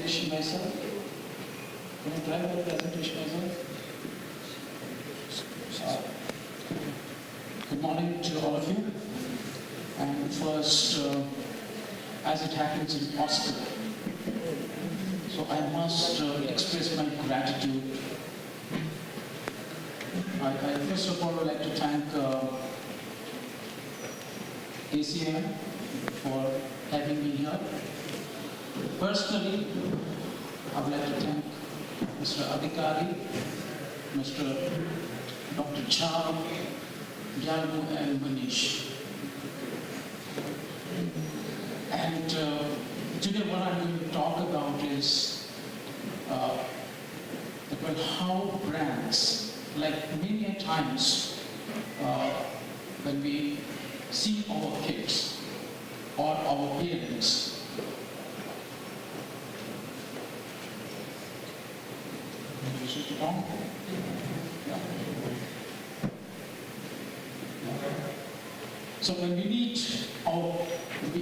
presentation myself? Can I try the presentation myself? Good morning to all of you. And first, as it happens in Oscar, so I must express my gratitude. I first of all would like to thank ACM for having me here. Personally, I would like to thank Mr. Adhikari, Mr. Dr. Chao, Gyalbu, and Manish. And today what I'm going to talk about is how brands, like many a times when we see our kids or our parents, so when we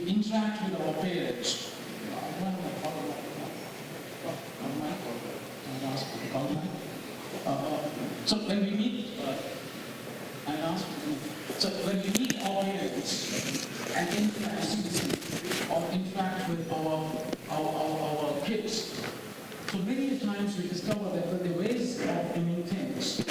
interact with our parents, so when we meet, when we meet our parents and interact with our kids, so many times we discover that the ways of doing things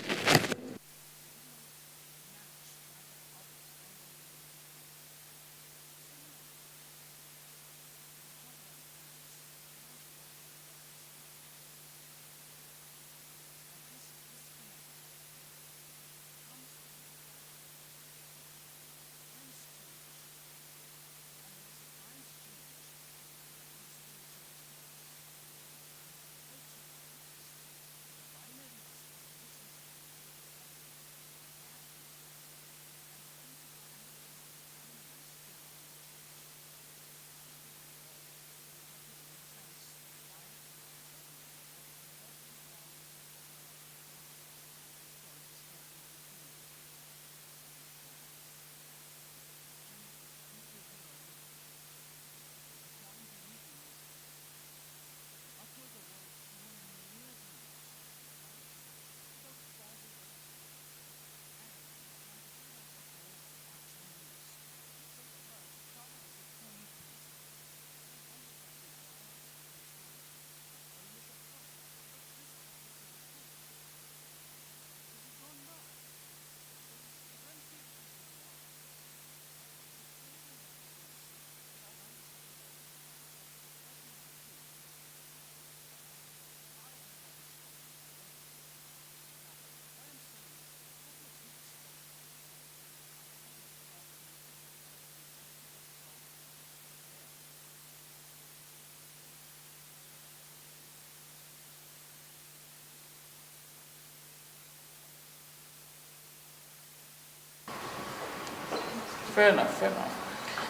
Fair enough.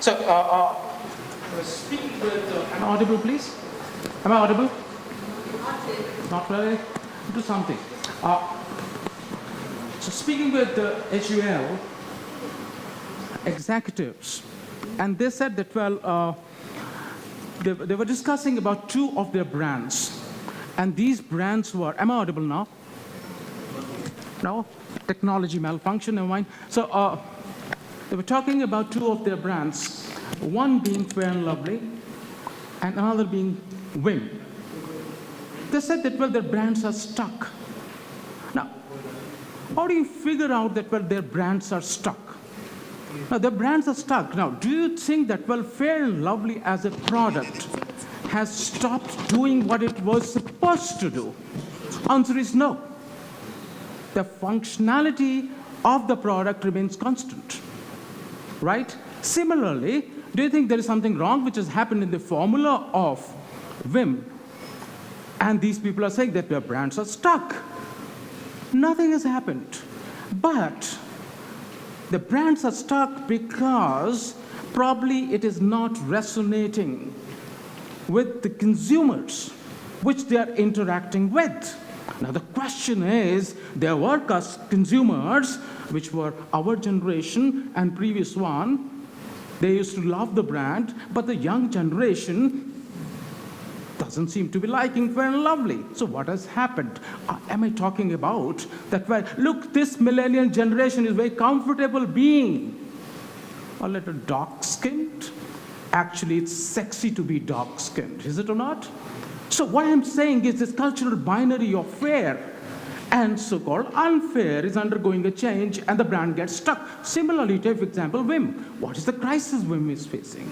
So, speaking with, am I audible, please? Am I audible? Not really? Do something. So, speaking with the HUL executives, and they said that, well, they were discussing about two of their brands, and these brands were, am I audible now? No? Technology malfunction, never mind. So, they were talking about two of their brands, one being Fair and Lovely, and another being Vim. They said that, well, their brands are stuck. Now, how do you figure out that, well, their brands are stuck? Now, their brands are stuck. Now, do you think that, well, Fair and Lovely as a product has stopped doing what it was supposed to do? Answer is no. The functionality of the product remains constant. Right? Similarly, do you think there is something wrong which has happened in the formula of Vim? And these people are saying that their brands are stuck. Nothing has happened. But the brands are stuck because probably it is not resonating with the consumers which they are interacting with. Now the question is, there were consumers which were our generation and previous one. They used to love the brand, but the young generation doesn't seem to be liking Fair and Lovely. So what has happened? Am I talking about that, well, look, this millennial generation is very comfortable being a little dark-skinned? Actually, it's sexy to be dark-skinned, is it or not? So what I'm saying is this cultural binary of fair and so-called unfair is undergoing a change, and the brand gets stuck. Similarly, take, for example, Vim. What is the crisis Vim is facing?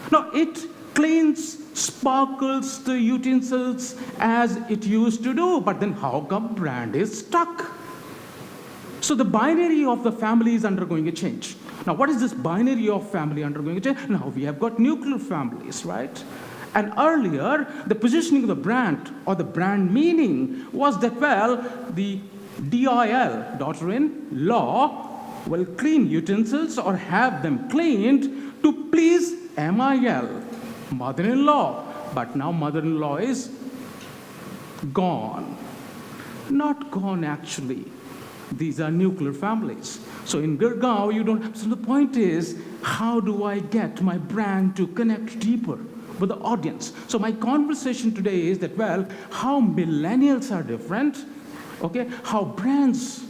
Now, it cleans, sparkles the utensils as it used to do, but then how come brand is stuck? So the binary of the family is undergoing a change. Now, what is this binary of family undergoing a change? Now, we have got nuclear families, right? And earlier, the positioning of the brand or the brand meaning was that, well, the DIL, daughter-in-law, will clean utensils or have them cleaned to please MIL, mother-in-law. But now mother-in-law is gone. Not gone, actually. These are nuclear families. So in Gurgaon, you don't have. So the point is, how do I get my brand to connect deeper with the audience? So my conversation today is that, well, how millennials are different, okay? How brands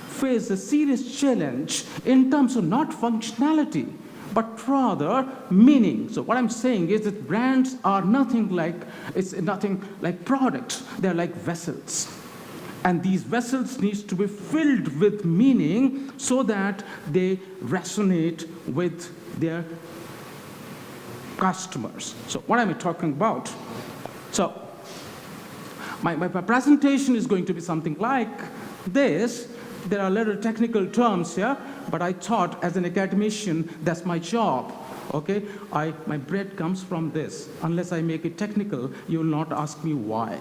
face a serious challenge in terms of not functionality, but rather meaning. So what I'm saying is that brands are nothing like products. They're like vessels. And these vessels need to be filled with meaning so that they resonate with their customers. So what am I talking about? So my presentation is going to be something like this. There are little technical terms here, but I thought as an academician, that's my job. Okay, my bread comes from this. Unless I make it technical, you will not ask me why.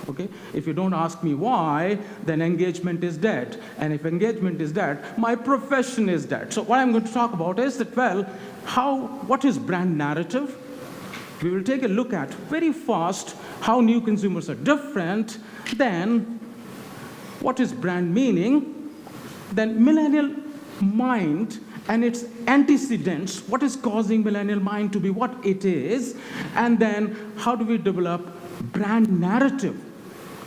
Okay, if you don't ask me why, then engagement is dead. And if engagement is dead, my profession is dead. So what I'm going to talk about is that, well, what is brand narrative? We will take a look at very fast how new consumers are different. Then what is brand meaning? Then millennial mind and its antecedents, what is causing millennial mind to be what it is, and then how do we develop brand narrative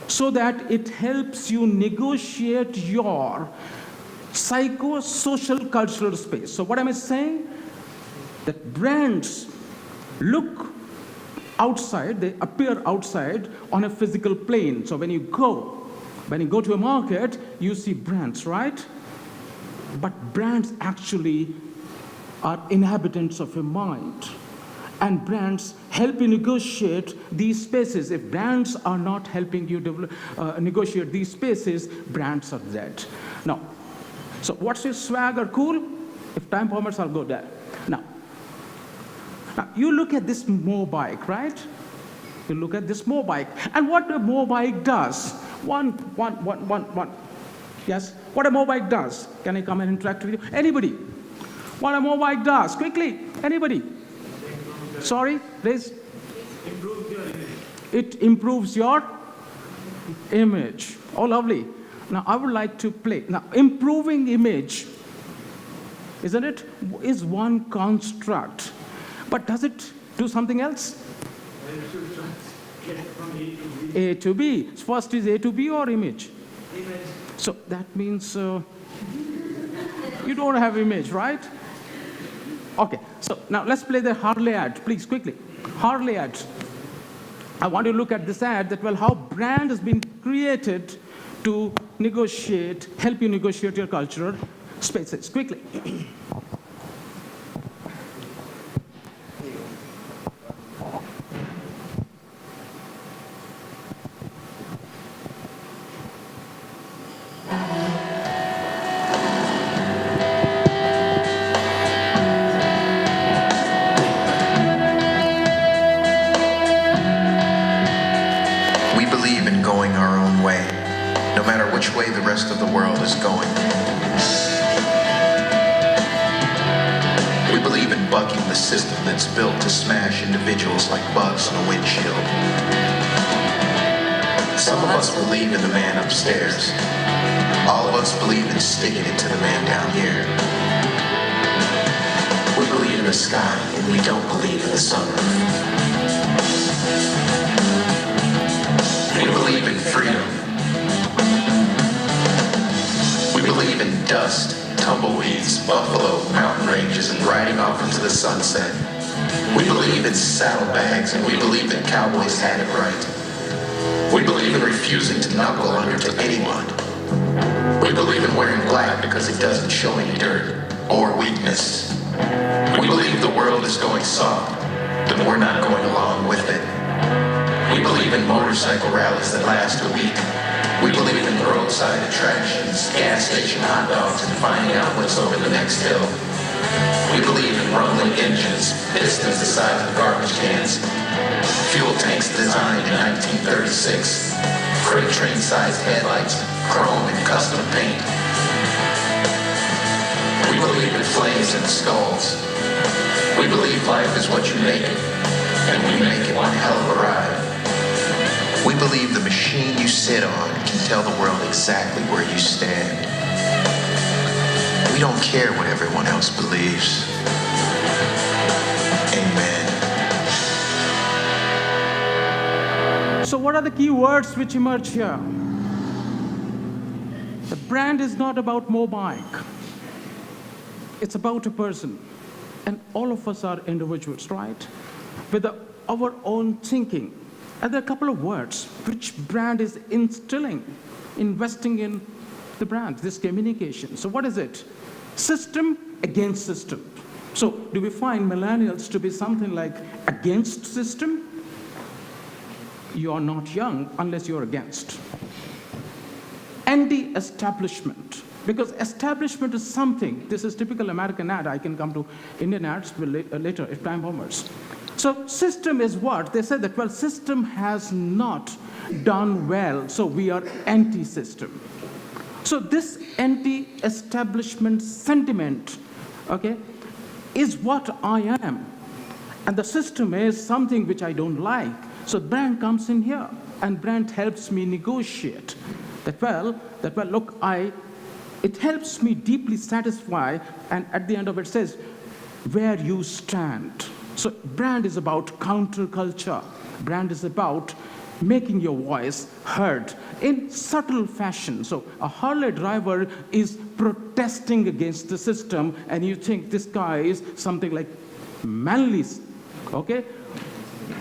so that it helps you negotiate your psychosocial cultural space. So what am I saying? That brands look outside, they appear outside on a physical plane. So when you go to a market, you see brands, right? But brands actually are inhabitants of your mind. And brands help you negotiate these spaces. If brands are not helping you negotiate these spaces, brands are dead. Now, so what's your swag or cool? If time permits, I'll go there. Now, you look at this Mobike, right? You look at this Mobike. And what a Mobike does, one. Yes, what a Mobike does. Can I come and interact with you? Anybody? What a Mobike does, quickly, anybody? Sorry, please? Improves your image. It improves your image. Oh, lovely. Now, I would like to play. Now, improving image, isn't it, is one construct. But does it do something else? Get from A to B. A to B. First is A to B or image? Image. So that means you don't have image, right? Okay, so now let's play the Harley ad, please, quickly. Harley ad. I want you to look at this ad that, well, how brand has been created to negotiate, help you negotiate your cultural spaces, quickly. Way the rest of the world is going. We believe in bucking the system that's built to smash individuals like bugs in a windshield. Some of us believe in the man upstairs. All of us believe in sticking it to the man down here. We believe in the sky, and we don't believe in the sunroof. freedom. We believe in dust, tumbleweeds, buffalo, mountain ranges, and riding off into the sunset. We believe in saddlebags, and we believe that cowboys had it right. We believe in refusing to knuckle under to anyone. We believe in wearing black because it doesn't show any dirt or weakness. We believe the world is going soft, but we're not going along with it. We believe in motorcycle rallies that last a week. We believe in roadside attractions, gas station hot dogs, and finding out what's over the next hill. We believe in rumbling engines, pistons the size of garbage cans, fuel tanks designed in 1936, freight train-sized headlights, chrome and custom paint. We believe in flames and skulls. We believe life is what you make it, and we make it one hell of a ride. We believe the machine you sit on can tell the world exactly where you stand. We don't care what everyone else believes. Amen. So what are the key words which emerge here? The brand is not about Mobike. It's about a person. And all of us are individuals, right? With our own thinking. And there are a couple of words which brand is investing in the brand, this communication. So what is it? System against system. So do we find millennials to be something like against system? You are not young unless you're against. Anti-establishment. Because establishment is something, this is typical American ad, I can come to Indian ads later if time permits. So system is what? They said that, well, system has not done well, so we are anti-system. So this anti-establishment sentiment, okay, is what I am. And the system is something which I don't like. So brand comes in here, and brand helps me negotiate. That well, look, it helps me deeply satisfy, and at the end of it says, where you stand. So brand is about counterculture. Brand is about making your voice heard in subtle fashion. So a Harley driver is protesting against the system, and you think this guy is something like manly, okay,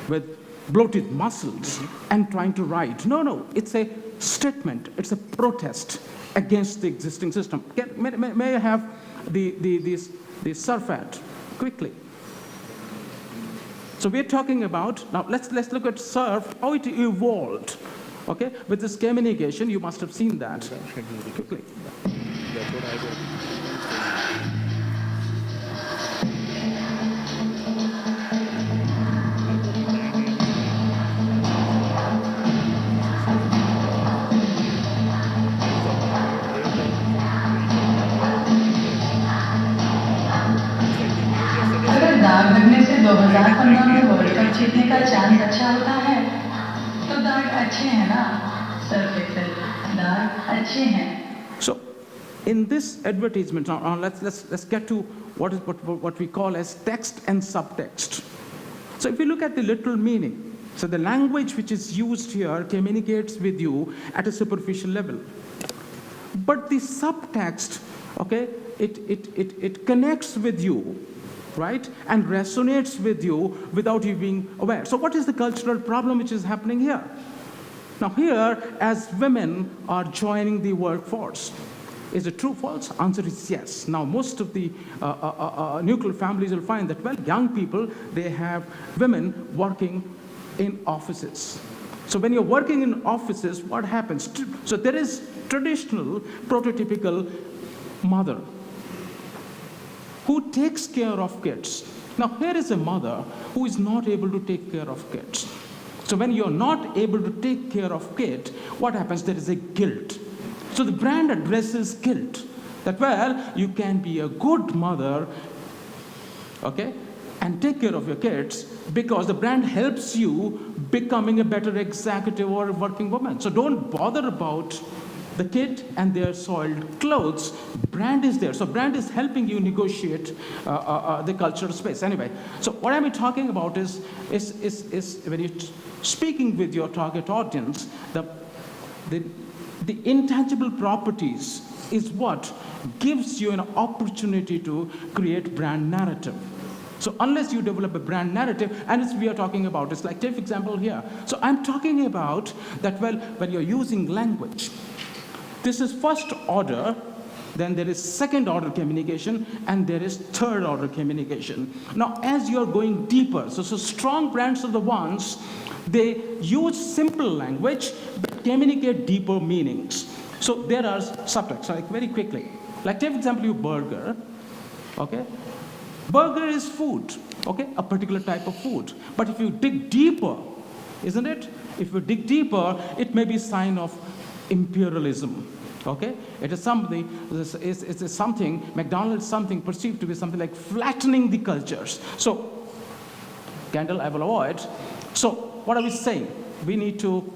with bloated muscles and trying to ride. No, it's a statement. It's a protest against the existing system. May I have the surf ad quickly? So we're talking about, now let's look at surf, how it evolved. Okay, with this communication, you must have seen that. Quickly. अगर दाग लगने से 2015 में world cup जीतने का chance अच्छा होता है तो दाग अच्छे हैं ना सर्फ एक्सेल दाग अच्छे हैं. So in this advertisement, now let's get to what we call as text and subtext. So if you look at the literal meaning, so the language which is used here communicates with you at a superficial level. But the subtext, okay, it connects with you, right, and resonates with you without you being aware. So what is the cultural problem which is happening here? Now here, as women are joining the workforce, is it true, false? Answer is yes. Now most of the nuclear families will find that, well, young people, they have women working in offices. So when you're working in offices, what happens? So there is traditional, prototypical mother who takes care of kids. Now here is a mother who is not able to take care of kids. So when you're not able to take care of kid, what happens? There is a guilt. So the brand addresses guilt. That, well, you can be a good mother, okay, and take care of your kids because the brand helps you becoming a better executive or a working woman. So don't bother about the kid and their soiled clothes. Brand is there. So brand is helping you negotiate the cultural space. Anyway, so what I'm talking about is when you're speaking with your target audience, the intangible properties is what gives you an opportunity to create brand narrative. So unless you develop a brand narrative, and we are talking about, it's like, take example here. So I'm talking about that, well, when you're using language, this is first order, then there is second order communication, and there is third order communication. Now, as you're going deeper, so strong brands are the ones, they use simple language, but communicate deeper meanings. So there are subtext, like very quickly. Like take example, you burger, okay? Burger is food, okay? A particular type of food. But if you dig deeper, isn't it? If you dig deeper, it may be a sign of imperialism, okay? It is something, it's something, McDonald's something perceived to be something like flattening the cultures. So, Candle, I will avoid. So, what are we saying? We need to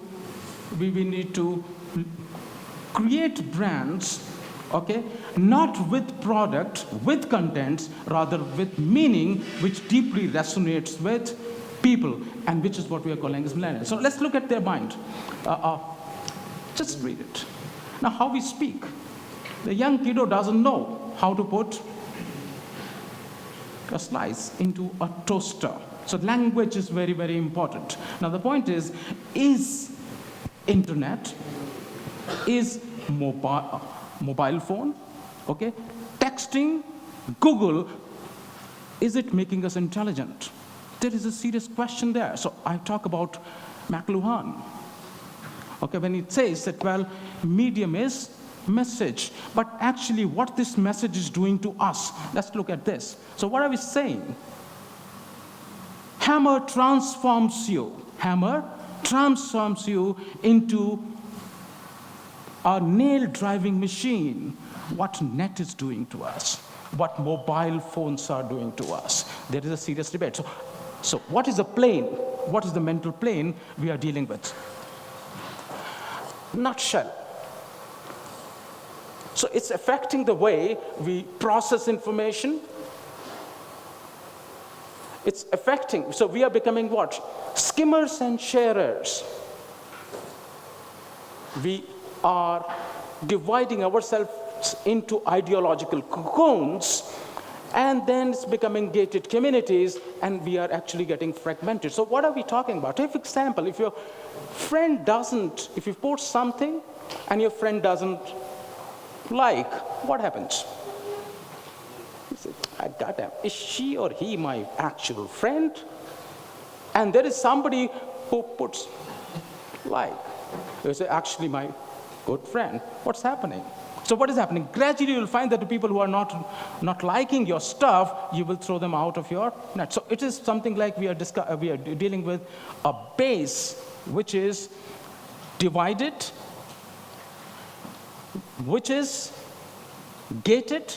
create brands, okay, not with product, with contents, rather with meaning, which deeply resonates with people, and which is what we are calling as millennials. So let's look at their mind. Just read it. Now, how we speak. The young kiddo doesn't know how to put a slice into a toaster. So language is very, very important. Now, the point is internet, is mobile phone, okay, texting, Google, is it making us intelligent? There is a serious question there. So I talk about McLuhan, okay, when it says that, well, medium is message, but actually what this message is doing to us. Let's look at this. So what are we saying? Hammer transforms you into a nail-driving machine. What net is doing to us, what mobile phones are doing to us. There is a serious debate. So what is the plane? What is the mental plane we are dealing with? Nutshell. So it's affecting the way we process information. It's affecting, so we are becoming what? Skimmers and sharers. We are dividing ourselves into ideological cocoons, and then it's becoming gated communities, and we are actually getting fragmented. So what are we talking about? Take for example, if your friend doesn't, if you post something and your friend doesn't like, what happens? You say, goddamn, is she or he my actual friend? And there is somebody who puts like. You say, actually my good friend. What's happening? So what is happening? Gradually you'll find that the people who are not liking your stuff, you will throw them out of your net. So it is something like we are dealing with a base which is divided, which is gated,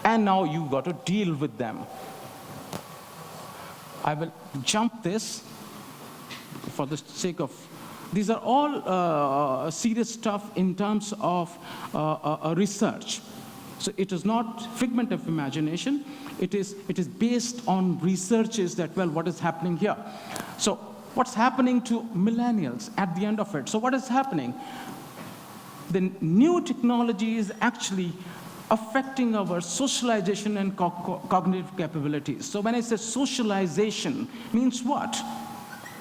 and now you got to deal with them. I will jump this for the sake of, these are all serious stuff in terms of research. So it is not figment of imagination. It is based on researches that, well, what is happening here? So what's happening to millennials at the end of it? So what is happening? The new technology is actually affecting our socialization and cognitive capabilities. So when I say socialization, means what?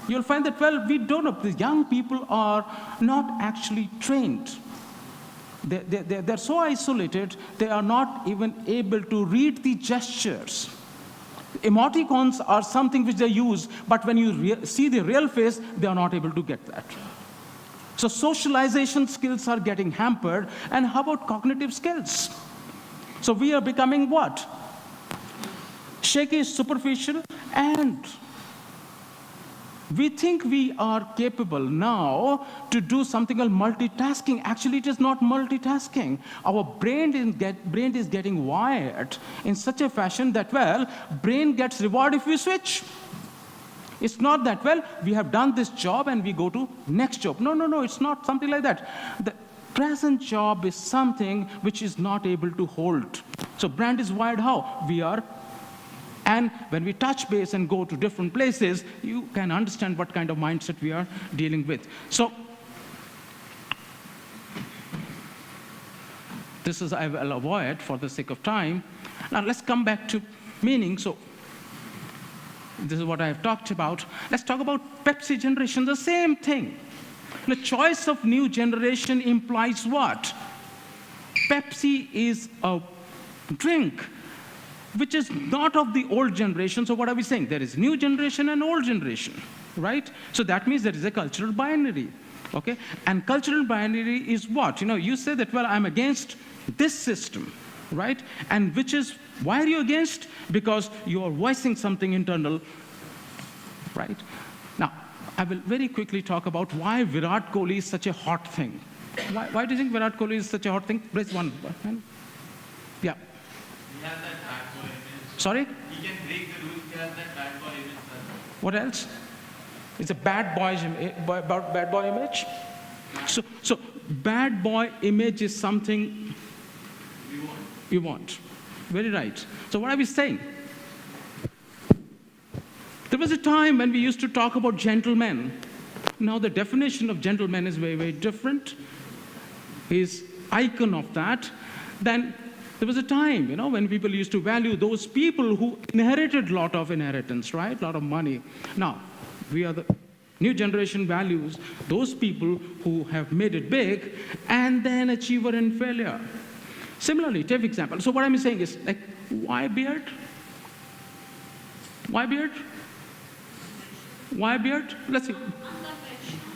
You'll find that, well, we don't know. The young people are not actually trained. They're so isolated, they are not even able to read the gestures. Emoticons are something which they use, but when you see the real face, they are not able to get that. So socialization skills are getting hampered, and how about cognitive skills? So we are becoming what? Shaky, superficial, and we think we are capable now to do something called multitasking. Actually, it is not multitasking. Our brain is getting wired in such a fashion that, well, brain gets reward if we switch. It's not that, well, we have done this job and we go to next job. No, it's not something like that. The present job is something which is not able to hold. So brand is wired how? We are, and when we touch base and go to different places, you can understand what kind of mindset we are dealing with. So this is I will avoid for the sake of time. Now let's come back to meaning. So this is what I have talked about. Let's talk about Pepsi generation, the same thing. The choice of new generation implies what? Pepsi is a drink which is not of the old generation. So what are we saying? There is new generation and old generation, right? So that means there is a cultural binary, okay? And cultural binary is what? You say that, well, I'm against this system, right? And which is, why are you against? Because you are voicing something internal, right? Now, I will very quickly talk about why Virat Kohli is such a hot thing. Why do you think Virat Kohli is such a hot thing? Raise one. Yeah. He has that bad boy image. Sorry? He can break the rules. He has that bad boy image. What else? It's a bad boy image. So bad boy image is something you want. Very right. So what are we saying? There was a time when we used to talk about gentlemen. Now the definition of gentleman is very, very different. He's icon of that. Then there was a time, when people used to value those people who inherited a lot of inheritance, right? A lot of money. Now, we are the new generation values those people who have made it big and then achiever and failure. Similarly, take example. So what I'm saying is, like, why beard? Why beard? Why beard? Let's see.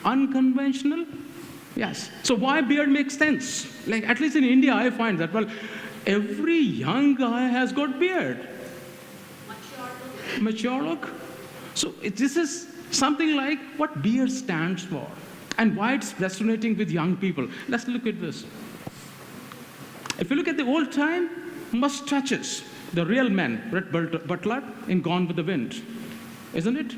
Unconventional? Yes. So why beard makes sense? Like, at least in India, I find that, well, every young guy has got beard. Mature look. So this is something like what beard stands for and why it's resonating with young people. Let's look at this. If you look at the old time, mustaches, the real men, Red Butler in Gone with the Wind, isn't it?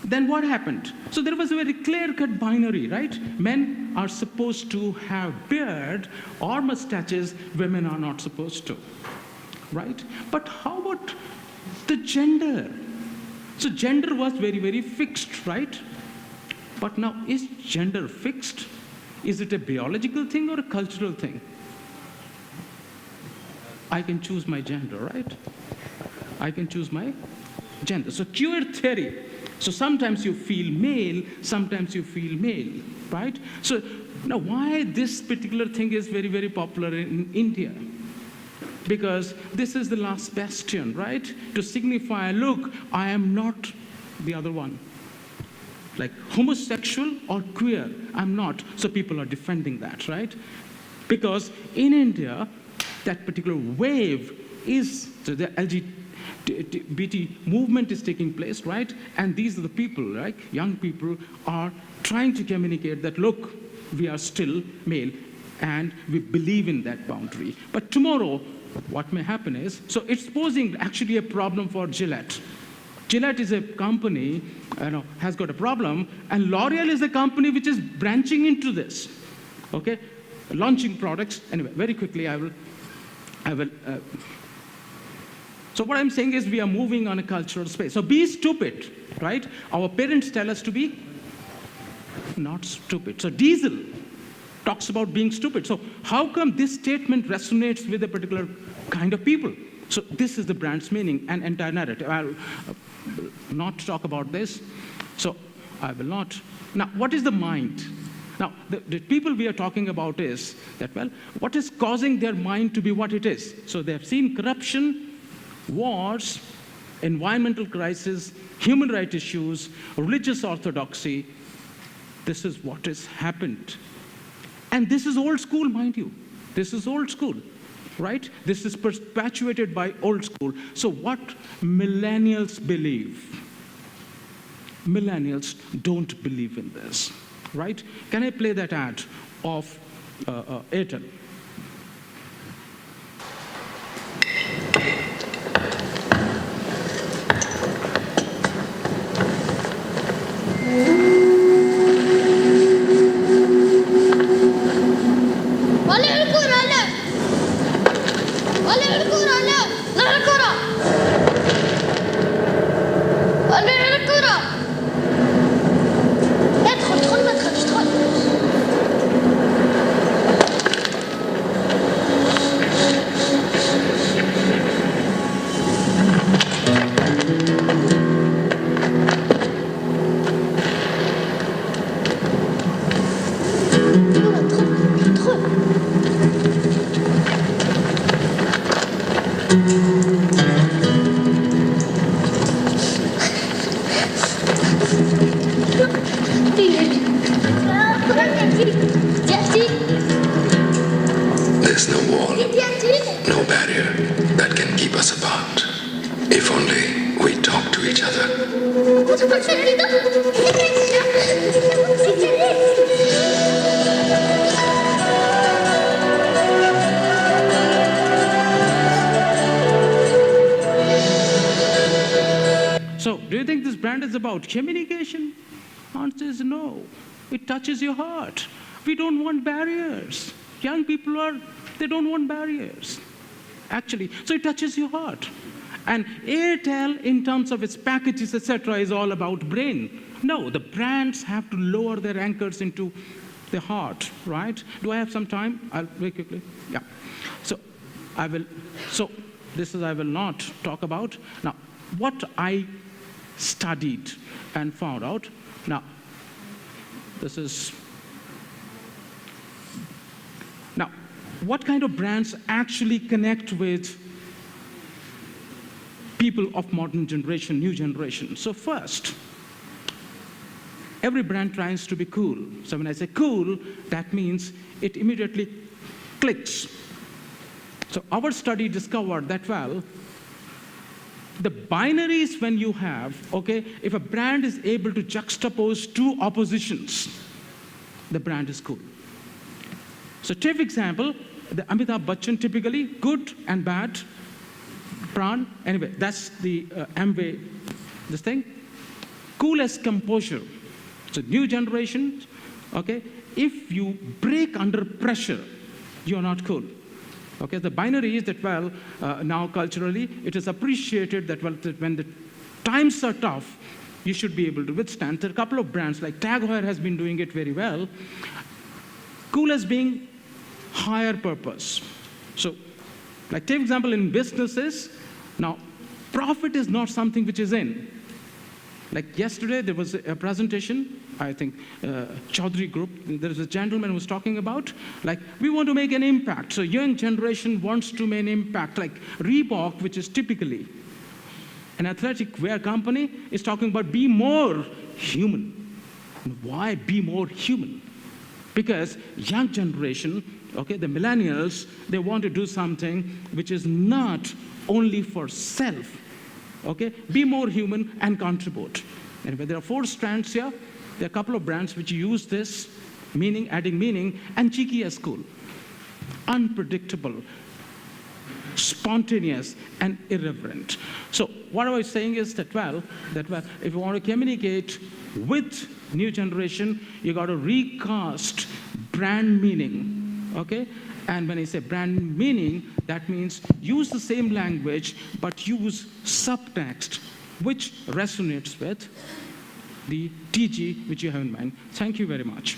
Then what happened? So there was a very clear-cut binary, right? Men are supposed to have beard or mustaches, women are not supposed to, right? But how about the gender? So gender was very, very fixed, right? But now, is gender fixed? Is it a biological thing or a cultural thing? I can choose my gender, right? I can choose my gender. So queer theory. So sometimes you feel male, sometimes you feel male, right? So now why this particular thing is very, very popular in India? Because this is the last bastion, right? To signify, look, I am not the other one. Like homosexual or queer, I'm not. So people are defending that, right? Because in India, that particular wave is, so the LGBT movement is taking place, right? And these are the people, right? Young people are trying to communicate that, look, we are still male and we believe in that boundary. But tomorrow, what may happen is, so it's posing actually a problem for Gillette. Gillette is a company, has got a problem, and L'Oreal is a company which is branching into this, okay? Launching products. Anyway, very quickly, I will. So what I'm saying is we are moving on a cultural space. So be stupid, right? Our parents tell us to be not stupid. So Diesel talks about being stupid. So how come this statement resonates with a particular kind of people? So this is the brand's meaning and entire narrative. I'll not talk about this. So I will not. Now, what is the mind? Now, the people we are talking about is that, well, what is causing their mind to be what it is? So they have seen corruption, wars, environmental crisis, human rights issues, religious orthodoxy. This is what has happened. And this is old school, mind you. This is old school, right? This is perpetuated by old school. So what millennials believe? Millennials don't believe in this, right? Can I play that ad of Airtel? each other. So, do you think this brand is about communication? Answer is no. It touches your heart. We don't want barriers. Young people they don't want barriers. Actually, so it touches your heart. And Airtel, in terms of its packages, etc., is all about brain. No, the brands have to lower their anchors into the heart, right? Do I have some time? I'll very quickly. Yeah. So I will not talk about. Now, what I studied and found out. Now, what kind of brands actually connect with people of modern generation, new generation? So first, every brand tries to be cool. So when I say cool, that means it immediately clicks. So our study discovered that, well, the binaries when you have, okay, if a brand is able to juxtapose two oppositions, the brand is cool. So take example, the Amitabh Bachchan, typically good and bad, Pran, anyway, that's the Amway, this thing. Cool as composure. So new generation, okay, if you break under pressure, you're not cool. Okay, the binary is that, well, now culturally, it is appreciated that, well, that when the times are tough, you should be able to withstand. There are a couple of brands, like Tag Heuer has been doing it very well. Cool as being higher purpose. So, like take example in businesses, now, profit is not something which is in. Like yesterday, there was a presentation, I think, Chaudhary Group, there was a gentleman who was talking about, like, we want to make an impact. So young generation wants to make an impact. Like Reebok, which is typically an athletic wear company, is talking about be more human. Why be more human? Because young generation, okay, the millennials, they want to do something which is not only for self. Okay, be more human and contribute. Anyway, there are 4 strands here. There are a couple of brands which use this meaning, adding meaning, and cheeky as cool. Unpredictable, spontaneous, and irreverent. So what I was saying is that, well, if you want to communicate with new generation, you got to recast brand meaning, okay? And when I say brand meaning, that means use the same language, but use subtext, which resonates with the TG which you have in mind. Thank you very much.